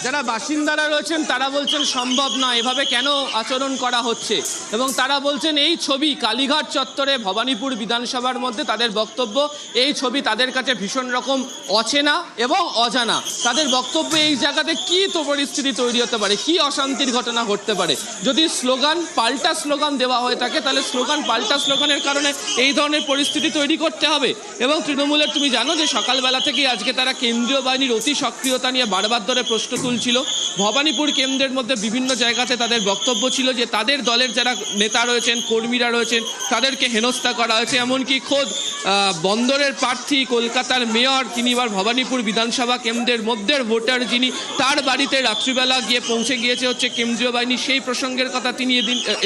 যারা বাসিন্দারা রয়েছেন তারা বলছেন সম্ভব না, এভাবে কেন আচরণ করা হচ্ছে, এবং তারা বলছেন এই ছবি কালীঘাট চত্বরে ভবানীপুর বিধানসভার মধ্যে তাদের বক্তব্য, এই ছবি তাদের কাছে ভীষণ রকম অচেনা এবং অজানা। তাদের বক্তব্য এই জায়গাতে কি তো পরিস্থিতি তৈরি হতে পারে, কি অশান্তির ঘটনা ঘটতে পারে। যদি স্লোগান পাল্টা স্লোগান দেওয়া হয়ে থাকে তাহলে স্লোগান পাল্টা স্লোগানের কারণে এই ধরনের পরিস্থিতি তৈরি করতে হবে। এবং তৃণমূলের তুমি জানো যে সকালবেলা থেকেই আজকে তারা কেন্দ্রীয় বাহিনীর অতি সক্রিয়তা নিয়ে বারবার ধরে প্রশ্ন তুলছিল। ভবানীপুর কেন্দ্রের মধ্যে বিভিন্ন জায়গাতে তাদের বক্তব্য ছিল যে তাদের দলের যারা নেতা রয়েছেন, কর্মীরা রয়েছেন, তাদেরকে হেনস্থা করা হয়েছে। এমনকি খোদ বন্দরের প্রার্থী কলকাতার মেয়র, তিনি এবার ভবানীপুর বিধানসভা কেন্দ্রের মধ্যে ভোটার যিনি, তার বাড়িতে রাত্রিবেলা গিয়ে পৌঁছে গিয়েছে হচ্ছে কেন্দ্রীয় বাহিনী। সেই প্রসঙ্গের কথা তিনি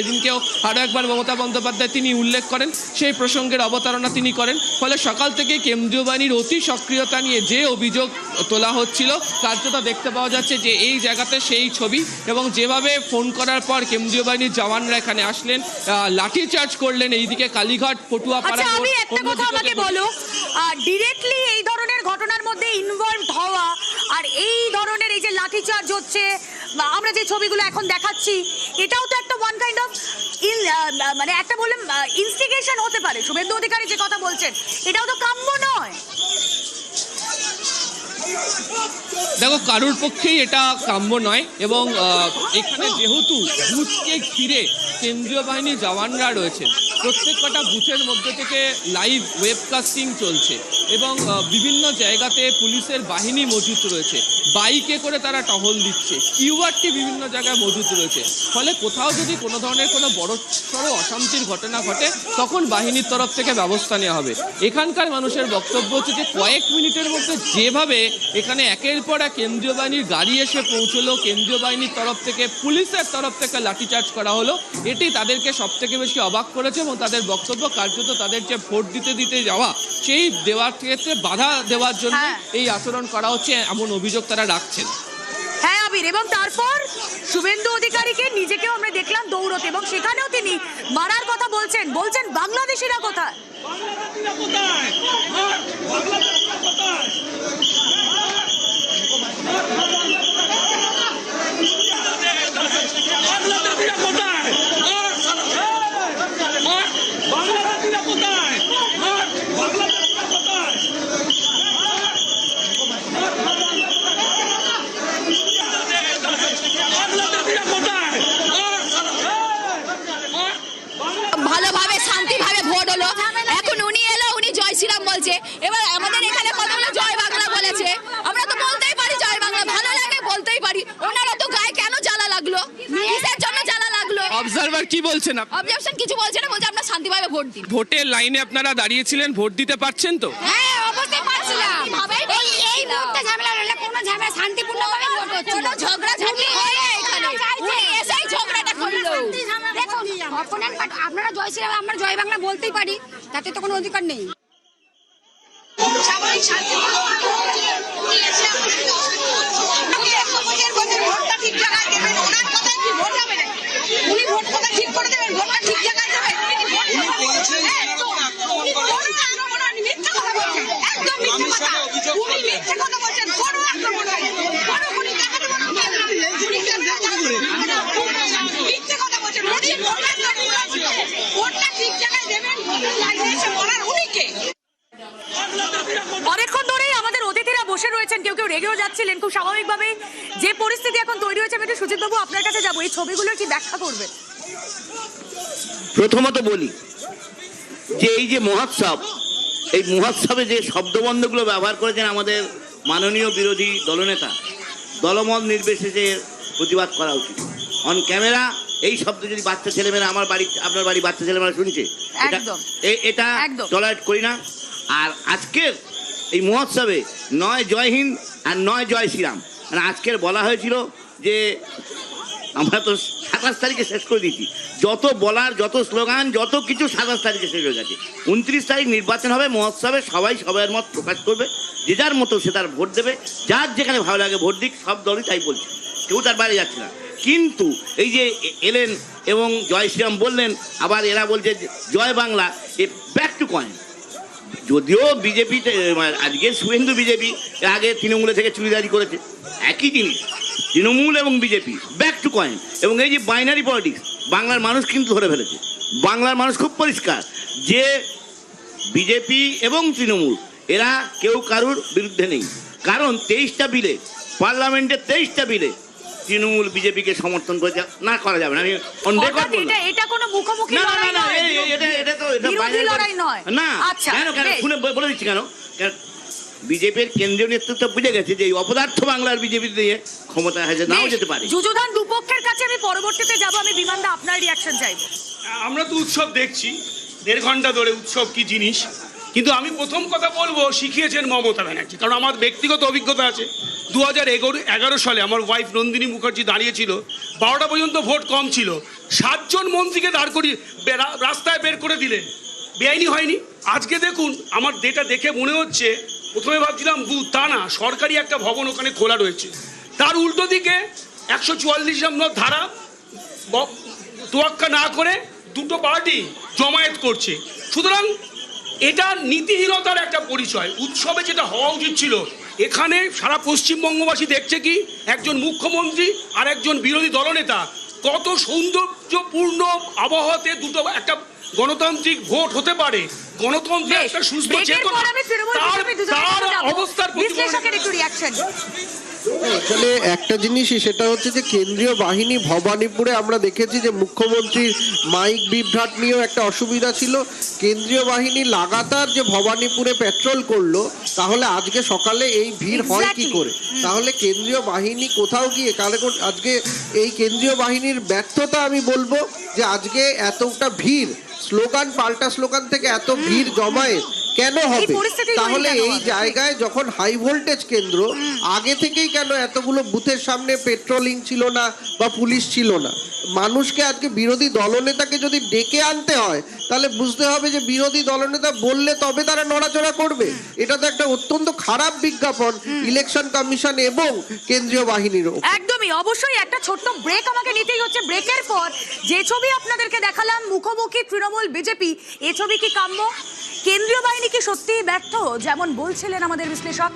এদিনকেও আরও একবার মমতা বন্দ্যোপাধ্যায় তিনি উল্লেখ করেন, সেই প্রসঙ্গের অবতারণা তিনি করেন। ফলে সকাল থেকে কেন্দ্রীয় বাহিনীর অতি সক্রিয়তা নিয়ে যে অভিযোগ তোলা হচ্ছিল, কার্যত দেখতে পাওয়া যাচ্ছে যে এই জায়গাতে সেই ছবি, এবং যেভাবে ফোন করার পর কেন্দ্রীয় বাহিনীর জওয়ানরা এখানে আসলেন, লাঠিচার্জ করলেন এইদিকে কালীঘাট পটুয়াপাড়া। আমি একটা কথা আমাকে বলো, ডিরেক্টলি এই ধরনের ঘটনার মধ্যে ইনভলভ হওয়া আর এই ধরনের এই যে লাঠিচার্জ হচ্ছে, আমরা যে ছবিগুলো এখন দেখাচ্ছি, এটাও তো একটা ওয়ান কাইন্ড অফ মানে একটা বললাম ইনস্টিগেশন হতে পারে। শুভেন্দু অধিকারী যে কথা বলছেন এটাও তো কাম্য নয়। দেখো, কারোর পক্ষেই এটা কাম্য নয়, এবং এখানে যেহেতু বুথকে ঘিরে কেন্দ্রীয় বাহিনীর জওয়ানরা রয়েছেন, প্রত্যেক কটা বুথের মধ্যে থেকে লাইভ ওয়েবকাস্টিং চলছে, এবং বিভিন্ন জায়গাতে পুলিশের বাহিনী মজুত রয়েছে, বাইকে করে তারা টহল দিচ্ছে, কিউআরটি বিভিন্ন জায়গায় মজুত রয়েছে। ফলে কোথাও যদি কোনো ধরনের কোনো বড় সড়ো অশান্তির ঘটনা ঘটে, তখন বাহিনীর তরফ থেকে ব্যবস্থা নেওয়া হবে। এখানকার মানুষের বক্তব্য হচ্ছে যে কয়েক মিনিটের মধ্যে যেভাবে এখানে একের পর এক কেন্দ্রীয় বাহিনীর গাড়ি এসে পৌঁছলো, কেন্দ্রীয় বাহিনীর তরফ থেকে পুলিশের তরফ থেকে লাঠিচার্জ করা হলো, এটি তাদেরকে সব থেকে বেশি অবাক করেছে। এবং তাদের বক্তব্য কার্যত তাদের যে ভোট দিতে যাওয়া, সেই দেওয়ার ক্ষেত্রে বাধা দেওয়ার জন্য এই আচরণ করা হচ্ছে, এমন অভিযোগ তারা রাখছেন। হ্যাঁ আবির, এবং তারপর শুভেন্দু অধিকারীকে নিজেকেও আমরা দেখলাম দৌড়তে, এবং সেখানেও তিনি মারার কথা বলছেন বাংলাদেশিরা কোথায়। ভালোভাবে শান্তিভাবে ভোট হলো, এখন উনি এলো, উনি জয় শ্রীরাম বলছে। এবার আমাদের এখানে কতগুলো জয় বাংলা বলেছে, আমরা তো বলতেই পারি জয় বাংলা, ভালো লাগে বলতেই পারি। ওনারা তো গায়ে কেন জ্বালা লাগলো, কিসের জন্য জ্বালা লাগলো? অবজারভার কি বলছেন? অবজেকশন কিছু বলছে না, বলছে আপনারা শান্তিভাবে ভোট দিন। ভোটের লাইনে আপনারা দাঁড়িয়েছিলেন, ভোট দিতে পারছেন তো? হ্যাঁ অবশ্যই পারছিলাম। এই মুহূর্তে ঝামেলা হলে কোনো ঝামেলা শান্তিপূর্ণভাবে ভোট হচ্ছে, কোনো ঝগড়া ঝাঁটি হয় না এখানে। উনি এসেই ঝগড়াটা করলো। দেখুন অপোনেন্ট আপনারা জয় শ্রীরাম, আমরা জয় বাংলা বলতেই পারি, তাতে তো কোনো অধিকার নেই। অনেকক্ষণ ধরেই আমাদের অতিথিরা বসে রয়েছেন, কেউ কেউ রেগেও যাচ্ছিলেন খুব স্বাভাবিকভাবে। যে পরিস্থিতি এখন তৈরি হয়েছে, আমি একটু সুজিত বাবু আপনার কাছে যাবো, এই ছবিগুলোর কি ব্যাখ্যা করবেন? প্রথমত বলি যে এই যে মহোৎসব, এই মহোৎসবে যে শব্দবন্ধগুলো ব্যবহার করেছেন আমাদের মাননীয় বিরোধী দলনেতা, দলমত নির্বিশেষে প্রতিবাদ করা উচিত। অন ক্যামেরা এই শব্দ যদি বাচ্চা ছেলেমেয়েরা, আমার বাড়ি আপনার বাড়ি বাচ্চা ছেলেমেয়েরা শুনছে, এটা টলারেট করি না। আর আজকের এই মহোৎসবে নয় জয় হিন্দ আর নয় জয় শ্রীরাম, মানে আজকের বলা হয়েছিল যে আমরা তো 27 তারিখে শেষ করে দিয়েছি, যত বলার যত স্লোগান যত কিছু 27 তারিখে শেষ হয়ে গেছে। 29 তারিখ নির্বাচন হবে, মহোৎসবে সবাই সবার মত প্রকাশ করবে, যে যার মতো সে তার ভোট দেবে, যার যেখানে ভালো লাগে ভোট দিক, সব দলই তাই বলছে, কেউ তার বাইরে যাচ্ছে না। কিন্তু এই যে এলেন এবং জয় শ্রীরাম বললেন, আবার এরা বলছে জয় বাংলা, এ ব্যাক টু কয়েন। যদিও বিজেপি আজকে শুভেন্দু বিজেপি, আগে তৃণমূলে থেকে চুরিদারি করেছে, একই জিনিস। তৃণমূল এবং বিজেপি ব্যাক টু কয়েন। এবং এই যে বাইনারি পলিটিক্স বাংলার মানুষ কিন্তু ধরে ফেলেছে। বাংলার মানুষ খুব পরিষ্কার যে বিজেপি এবং তৃণমূল এরা কেউ কারুর বিরুদ্ধে নেই। কারণ 23টা বিলে, পার্লামেন্টের 23টা বিলে তৃণমূল বিজেপিকে সমর্থন করে না করা যাবে না। আমি অন রেকর্ড বললাম। এটা কোনো মুখোমুখি না না লড়াই না, নয়, এটা তো এটা বিরোধী বাইনারি লড়াই নয়। না। আচ্ছা, কেন বেশ। শুনে বলে দিচ্ছি কেন, বিজেপির কেন্দ্রীয় নেতৃত্ব বুঝে গেছে যে এই অপদার্থ বাংলার বিজেপি দিয়ে ক্ষমতা হাসে নাও বেশ, যেতে পারে। যুযুধান দুপক্ষের কাছে আমি পরবর্তীতে যাব। আমি বিমানদা আপনার রিয়াকশন চাইবো। আমরা তো উৎসব দেখছি 1.5 ঘন্টা ধরে, উৎসব কি জিনিস। কিন্তু আমি প্রথম কথা বলবো, শিখিয়েছেন মমতা ব্যানার্জি। কারণ আমার ব্যক্তিগত অভিজ্ঞতা আছে, 2011 সালে আমার ওয়াইফ নন্দিনী মুখার্জি দাঁড়িয়েছিল, 12টা পর্যন্ত ভোট কম ছিল, 7 জন মন্ত্রীকে দাঁড় করিয়ে রাস্তায় বের করে দিলেন, বেআইনি হয়নি। আজকে দেখুন, আমার যেটা দেখে মনে হচ্ছে, প্রথমে ভাবছিলাম বুথ, তা না, সরকারি একটা ভবন ওখানে খোলা রয়েছে, তার উল্টো দিকে 144 নম্বর ধারা তোয়াক্কা না করে দুটো পার্টি জমায়েত করছে। সুতরাং এটা নীতিহীনতার একটা পরিচয়। উৎসবে যেটা হওয়া উচিত ছিল, এখানে সারা পশ্চিমবঙ্গবাসী দেখছে কি একজন মুখ্যমন্ত্রী আর একজন বিরোধী দলনেতা কত সৌন্দর্যপূর্ণ আবহাওয়াতে দুটো একটা গণতান্ত্রিক ভোট হতে পারে, গণতন্ত্রের একটা সুস্থ চেতনা, তার অবস্থার বিশ্লেষকের একটু রিয়াকশন। এখানে একটা জিনিসই, সেটা হচ্ছে যে কেন্দ্রীয় বাহিনী ভবানীপুরে আমরা দেখেছি যে মুখ্যমন্ত্রীর মাইক বিভ্রাট নিয়েও একটা অসুবিধা ছিল। কেন্দ্রীয় বাহিনী লাগাতার যে ভবানীপুরে পেট্রোল করলো, তাহলে আজকে সকালে এই ভিড় হয় কি করে? তাহলে কেন্দ্রীয় বাহিনী কোথাও গিয়ে কারণ আজকে এই কেন্দ্রীয় বাহিনীর ব্যর্থতা আমি বলবো যে আজকে এতটা ভিড়, স্লোগান পাল্টা স্লোগান থেকে এত ভিড় জমায়ে কেন হবে? তাহলে এই জায়গায় যখন হাই ভোল্টেজ কেন্দ্র, আগে থেকেই কেন এতগুলো বুথের সামনে পেট্রোলিং ছিল না বা পুলিশ ছিল না? মানুষকে আজকে বিরোধী দলনেতাকে যদি ডেকে আনতে হয়, তাহলে বুঝতে হবে যে বিরোধী দলনেতা বললে তবে তারা নড়াচড়া করবে। এটা তো একটা অত্যন্ত খারাপ বিজ্ঞাপন ইলেকশন কমিশন এবং কেন্দ্রীয় বাহিনীর। একদমই, অবশ্যই একটা ছোট্ট ব্রেক আমাকে নিতেই হচ্ছে। ব্রেকের পর যে ছবি আপনাদেরকে দেখালাম, মুখোমুখি তৃণমূল বিজেপি, এই ছবি কি কাম্য? কেন্দ্রীয় বাহিনী কি সত্যিই ব্যর্থ, যেমন বলছিলেন আমাদের বিশ্লেষক?